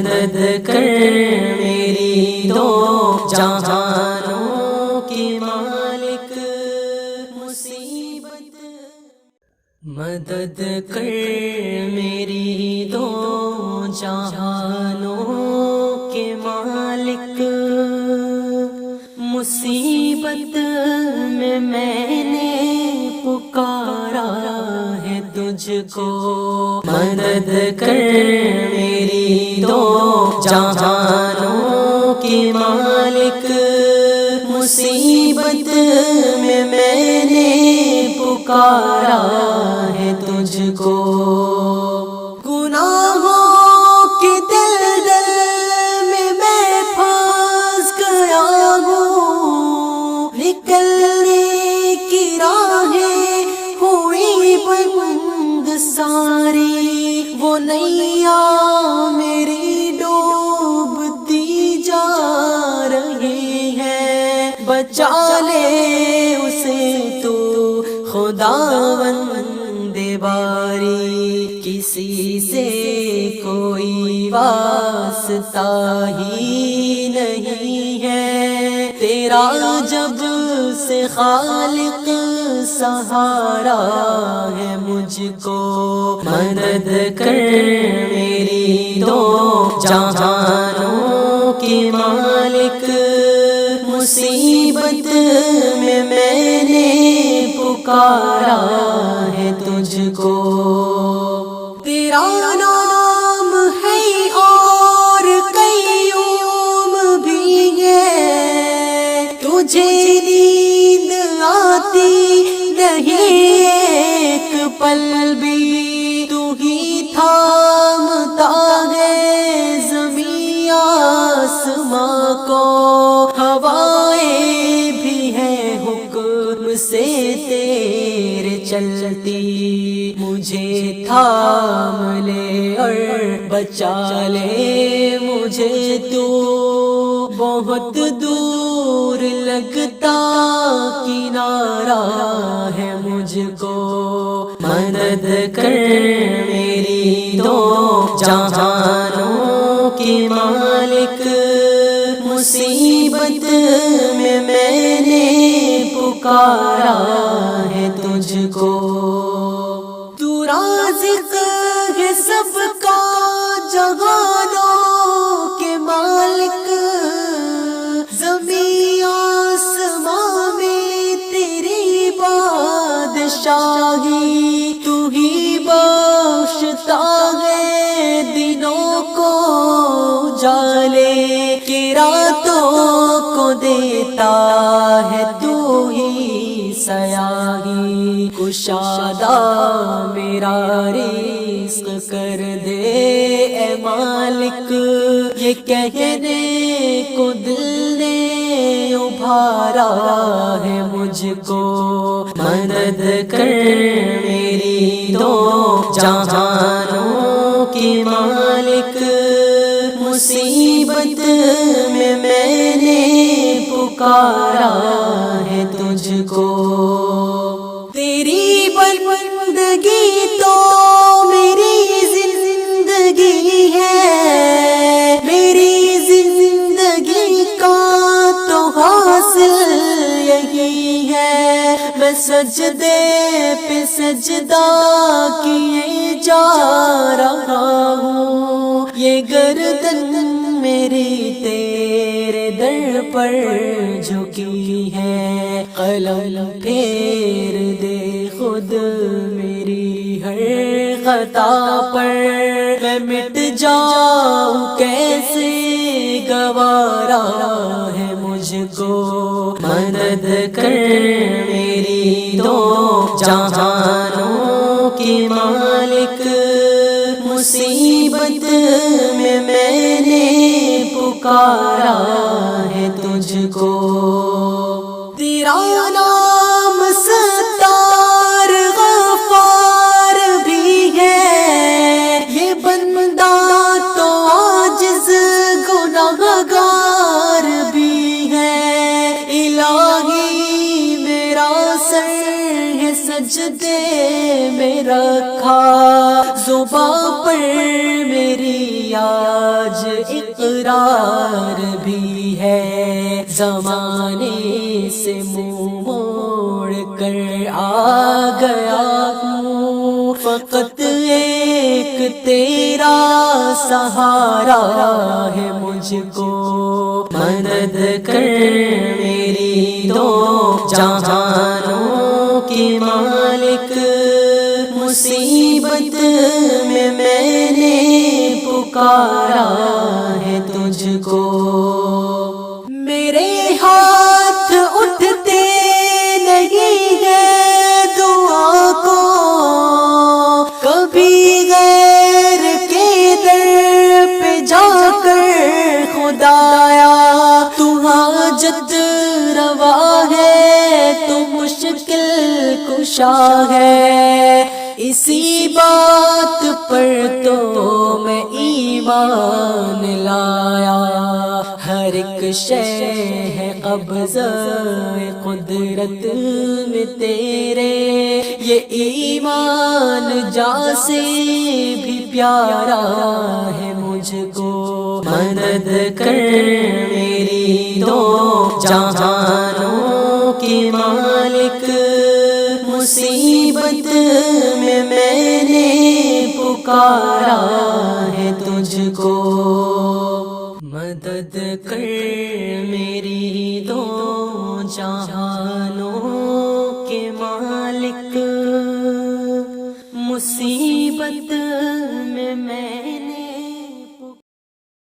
مدد کر میری دو جہانوں کے مالک، مصیبت مدد کر میری دو جہانوں کے مالک، مصیبت میں نے پکارا ہے تجھ کو، مدد کر میری دو جہانوں کے مالک، مصیبت میں نے پکارا ہے تجھ کو، گناہوں کے دلدل میں پھنس گیا ہوں، نکلنے کی راہیں ہوئی بند ساری، وہ نیا میری ڈوبتی جا رہی ہے، بچا لے اسے تو خداوند باری، کسی سے کوئی واسطہ ہی نہیں ہے، تیرا جب سے خالق سہارا ہے مجھ کو، مدد کر میری دو جہانوں کے مالک، مصیبت میں نے پکارا ہے تجھ کو، تیرا نام ہے اور قیوم بھی ہے، تجھے نیند آتی نہیں ایک پل بھی، تو ہی تھامتا ہے زمین آسماں کو، ہوائیں بھی ہیں حکم سے تیرے چلتی، مجھے تھام لے اور بچا لے مجھے تو، بہت دور لگتا کنارہ ہے مجھ کو، مدد کر میری دو جہانوں کے مالک، مصیبت میں نے پکارا ہے تجھ کو، تو رازق ہے سب کا جہانوں کے مالک، زمین آسماں میں تیری بادشاہی، تو ہی بخشتا ہے دنوں کو اجالے، کہ راتوں کو دیتا ہے تو ہی سیاہی، کشادہ میرا رزق کر دے اے مالک، یہ کہنے کو دل نے ابھارا ہے مجھ کو، مدد کر میری دو جہانوں کے مالک، مصیبت میں نے پکارا ہے تجھ کو، تیری بندگی تو میری زندگی ہے، میری زندگی کا تو حاصل یہی ہے، میں سجدے پہ سجدہ کیے جا رہا ہوں، یہ گردن میری تیرے در پر جھکی ہے، قلم پھیر دے خود میری ہر خطا پر، میں مٹ جاؤں کیسے گوارا ہے مجھ کو، مدد کر میری دو جہانوں کے مالک، مصیبت میں نے پکارا ہے تجھ کو، تیرا نام ستار غفار بھی ہے، یہ بندہ تو عاجز گناہگار بھی ہے، الہی میرا سر ہے سجدے میں رکھا، زباں پر میری آج اقرار بھی ہے، زمانے سے منہ موڑ کر آ گیا ہوں، فقط ایک تیرا سہارا ہے مجھ کو، مدد کر میری دو جہانوں کے مالک، مصیبت میں نے پکارا ہے تجھ کو، میرے ہاتھ اٹھتے نہیں ہے دعا کو، کبھی غیر کے در پہ جا کر خدایا، تو حاجت روا ہے، تو مشکل کشا ہے، اسی بات پر تو میں ایمان لایا، ہر ایک شے ہے قبضہ قدرت میں تیرے، یہ ایمان جا سے بھی پیارا ہے مجھ کو، مدد کر میری دو جہانوں کے مالک، مصیبت میں نے پکارا ہے تجھ کو، مدد کر میری دو جہاں